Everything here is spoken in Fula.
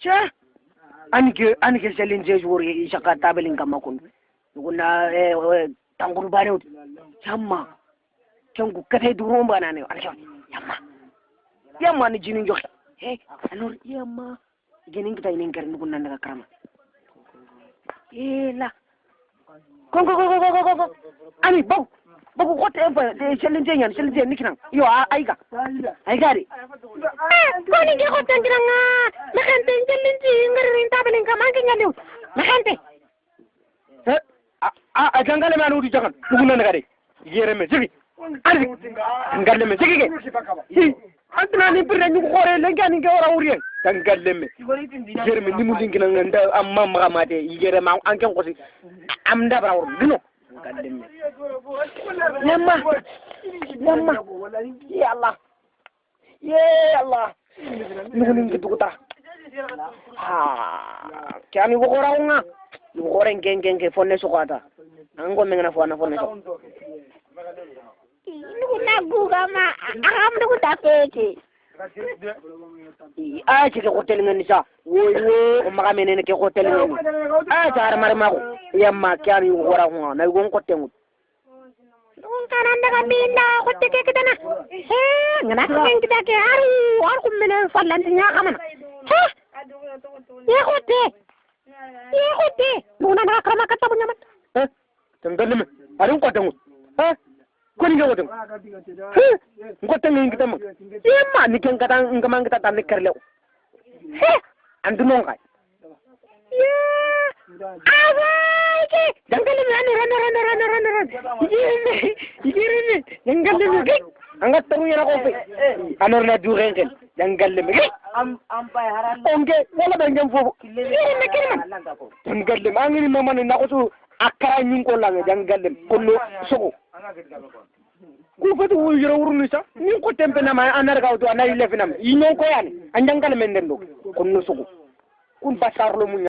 cha anike challenge jori shaka tabelin kama kun kuna tangul bane chamma changu kate durumba nane alsha yamma ni jinin jox alors yamma ginin kita inin garin kun nan karama la ko ani baw ko te challenge nyan nikinan yo aiga de ko ni ge ko tangiranga nakante challenge ngarin tabelin kama ngalew nakante a jangale ma nudi jagan duguna ngare yere me sigi ari ngalle me sigi ke antna ni birna ñu xore le ngani nge wara wuriyen ngalle me yere me nimu dingina nganda amma magamate yere ma anken ko si am ndabra wor dino ngalle me lamma ya allah nugu ngi duguta kani wo gora nga wo gore ngenge fonne sokata ango mengena fona fonne so nugu nagu gama akam nugu tapeke ci ke hotel ngani sa wo maga menene ke hotel ngani tar mare mako yamma kani wo gora nga na gon ko tengu kanan daga minda ko teke kitana ngana ko kita ke har ko menen fallanti nya xamana ye khote nuna na krama kata bunya mat tangalle me arun ko tangu ko ni ngoto ngoto ngi kita mo yemma ni ken kata ngama ngita tan kerle andu non kay ke tangalle me ran yirene tangalle me ke anga taru yana ko fe anor na du rengen tangalle me am pay haral onge wala be ngam fofu yirene kelman tangalle ma ngi mama ni na ko su akara nyin ko la tangalle ko no soko ku fatu wu yoro wurnu sa ni ko tempe na ma anar ga to anay lefinam yi non ko yani anjangal men den do ko no soko kun basar lo mu